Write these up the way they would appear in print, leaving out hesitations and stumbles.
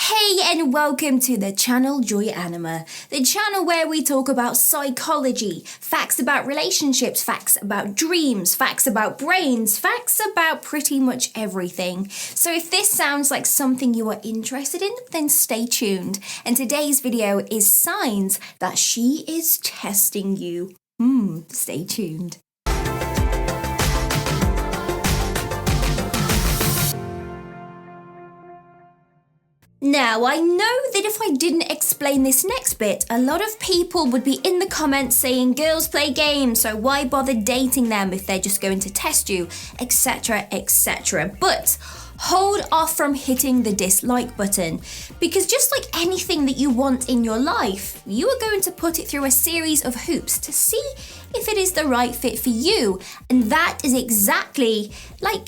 Hey and welcome to the channel Joyanima, the channel where we talk about psychology, facts about relationships, facts about dreams, facts about brains, facts about pretty much everything. So if this sounds like something you are interested in, then stay tuned. And today's video is signs that she is testing you. Stay tuned. Now, I know that if I didn't explain this next bit, a lot of people would be in the comments saying girls play games, so why bother dating them if they're just going to test you, etc, etc. But hold off from hitting the dislike button, because just like anything that you want in your life, you are going to put it through a series of hoops to see if it is the right fit for you. And that is exactly like,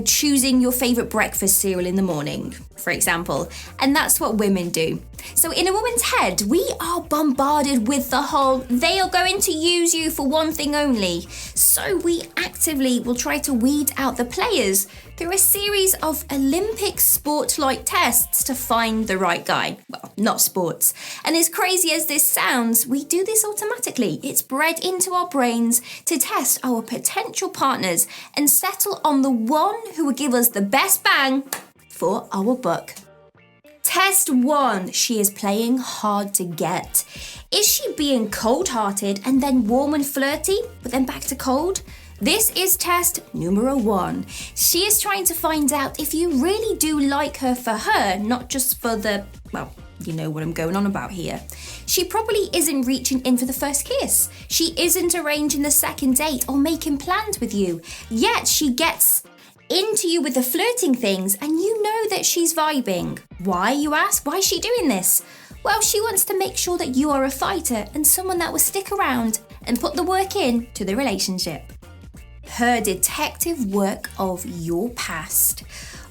choosing your favorite breakfast cereal in the morning, for example. And that's what women do. So in a woman's head, we are bombarded with the whole, they are going to use you for one thing only. So we actively will try to weed out the players through a series of Olympic sport-like tests to find the right guy. Well, not sports. And as crazy as this sounds, we do this automatically. It's bred into our brains to test our potential partners and settle on the one who will give us the best bang for our buck. Test 1. She is playing hard to get. Is she being cold-hearted and then warm and flirty, but then back to cold? This is test numero 1. She is trying to find out if you really do like her for her, not just for the, you know what I'm going on about here. She probably isn't reaching in for the first kiss. She isn't arranging the second date or making plans with you. Yet she gets into you with the flirting things and you know that she's vibing. Why, you ask? Why is she doing this? Well, she wants to make sure that you are a fighter and someone that will stick around and put the work in to the relationship. Her detective work of your past.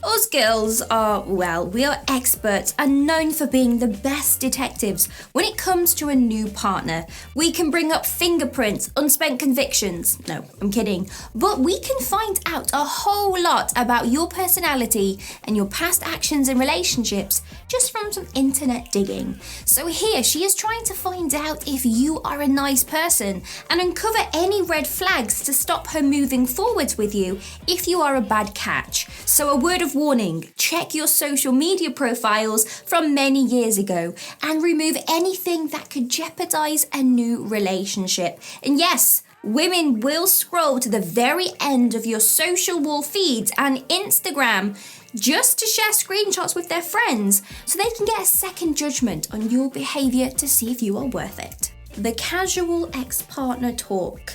Us girls are, we are experts and known for being the best detectives when it comes to a new partner. We can bring up fingerprints, unspent convictions. No, I'm kidding. But we can find out a whole lot about your personality and your past actions and relationships just from some internet digging. So here she is trying to find out if you are a nice person and uncover any red flags to stop her moving forwards with you if you are a bad catch. So a word of warning, check your social media profiles from many years ago and remove anything that could jeopardize a new relationship. And yes, women will scroll to the very end of your social wall feeds and Instagram just to share screenshots with their friends so they can get a second judgment on your behavior to see if you are worth it. The casual ex-partner talk.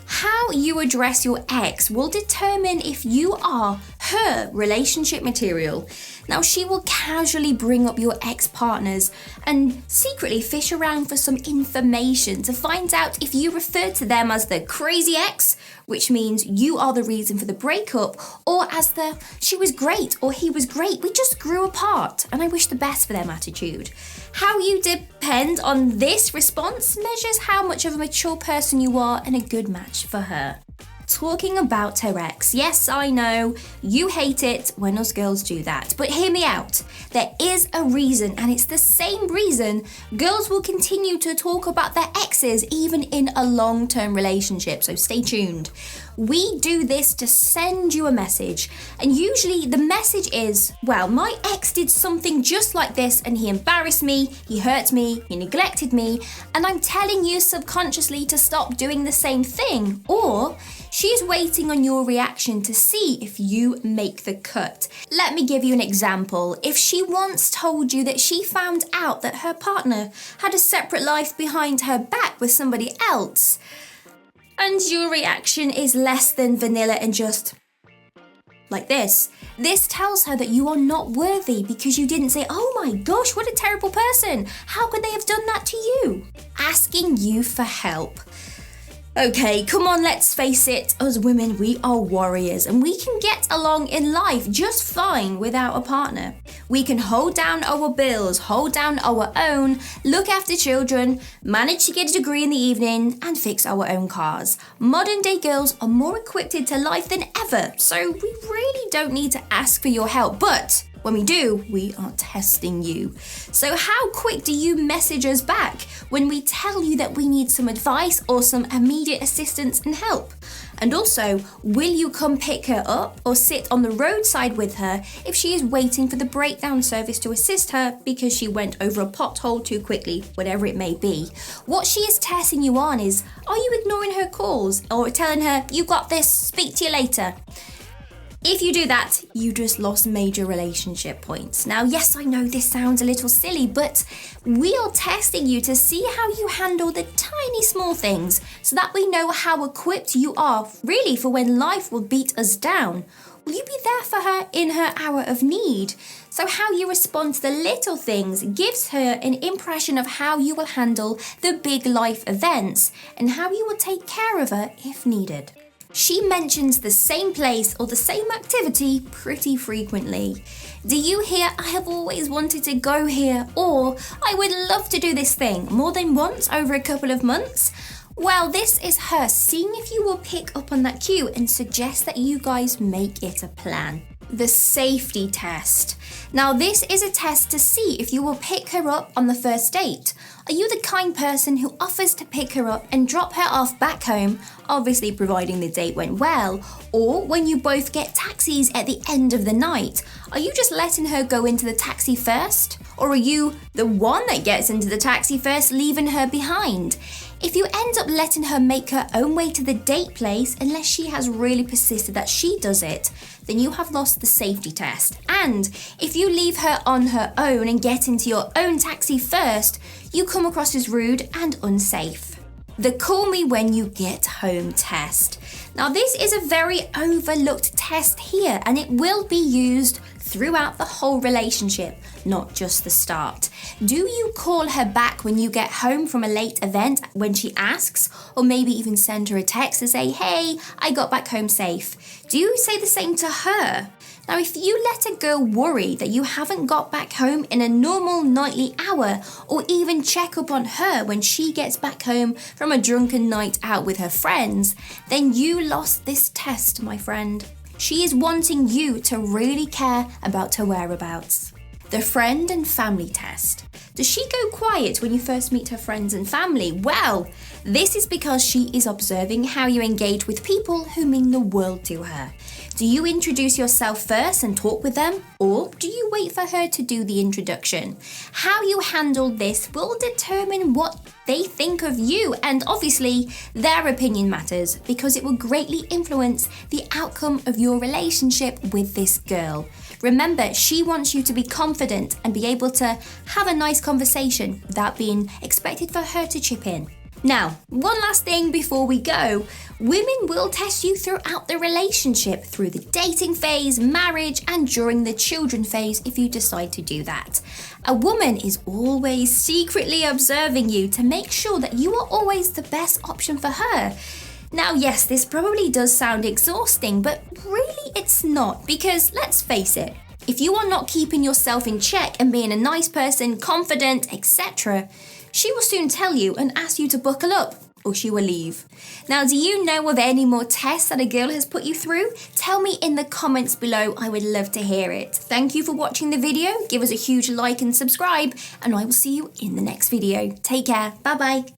How you address your ex will determine if you are her relationship material. Now, she will casually bring up your ex-partners and secretly fish around for some information to find out if you refer to them as the crazy ex, which means you are the reason for the breakup, or as the she was great or he was great, we just grew apart and I wish the best for them attitude. How you depend on this response measures how much of a mature person you are and a good match for her. Talking about her ex. Yes, I know, you hate it when us girls do that, but hear me out. There is a reason, and it's the same reason girls will continue to talk about their exes even in a long-term relationship, so stay tuned. We do this to send you a message, and usually the message is, my ex did something just like this and he embarrassed me, he hurt me, he neglected me, and I'm telling you subconsciously to stop doing the same thing. Or she's waiting on your reaction to see if you make the cut. Let me give you an example. If she once told you that she found out that her partner had a separate life behind her back with somebody else, and your reaction is less than vanilla and just like this tells her that you are not worthy because you didn't say, oh my gosh, what a terrible person. How could they have done that to you? Asking you for help. Okay, come on, let's face it, as women, we are warriors and we can get along in life just fine without a partner. We can hold down our bills, hold down our own, look after children, manage to get a degree in the evening, and fix our own cars. Modern day girls are more equipped to life than ever, so we really don't need to ask for your help. But When we do, we are testing you. So how quick do you message us back when we tell you that we need some advice or some immediate assistance and help? And also, will you come pick her up or sit on the roadside with her if she is waiting for the breakdown service to assist her because she went over a pothole too quickly, whatever it may be? What she is testing you on is, are you ignoring her calls or telling her, you got this, speak to you later? If you do that, you just lost major relationship points. Now, yes, I know this sounds a little silly, but we are testing you to see how you handle the tiny small things so that we know how equipped you are really for when life will beat us down. Will you be there for her in her hour of need? So how you respond to the little things gives her an impression of how you will handle the big life events and how you will take care of her if needed. She mentions the same place or the same activity pretty frequently. Do you hear, I have always wanted to go here, or I would love to do this thing more than once over a couple of months? Well, this is her seeing if you will pick up on that cue and suggest that you guys make it a plan. The safety test. Now, this is a test to see if you will pick her up on the first date. Are you the kind person who offers to pick her up and drop her off back home, obviously providing the date went well, or when you both get taxis at the end of the night? Are you just letting her go into the taxi first? Or are you the one that gets into the taxi first, leaving her behind? If you end up letting her make her own way to the date place, unless she has really persisted that she does it, then you have lost the safety test. And if you leave her on her own and get into your own taxi first, you come across as rude and unsafe. The call me when you get home test. Now, this is a very overlooked test here, and it will be used throughout the whole relationship, not just the start. Do you call her back when you get home from a late event when she asks, or maybe even send her a text to say, hey, I got back home safe? Do you say the same to her? Now, if you let a girl worry that you haven't got back home in a normal nightly hour, or even check up on her when she gets back home from a drunken night out with her friends, then you lost this test, my friend. She is wanting you to really care about her whereabouts. The friend and family test. Does she go quiet when you first meet her friends and family? Well, this is because she is observing how you engage with people who mean the world to her. Do you introduce yourself first and talk with them, or do you wait for her to do the introduction? How you handle this will determine what they think of you, and obviously their opinion matters because it will greatly influence the outcome of your relationship with this girl. Remember, she wants you to be confident and be able to have a nice conversation without being expected for her to chip in. Now, one last thing before we go. Women will test you throughout the relationship, through the dating phase, marriage, and during the children phase if you decide to do that. A woman is always secretly observing you to make sure that you are always the best option for her. Now, yes, this probably does sound exhausting, but really it's not, because let's face it, if you are not keeping yourself in check and being a nice person, confident, etc., she will soon tell you and ask you to buckle up, or she will leave. Now, do you know of any more tests that a girl has put you through? Tell me in the comments below, I would love to hear it. Thank you for watching the video, give us a huge like and subscribe, and I will see you in the next video. Take care, bye bye.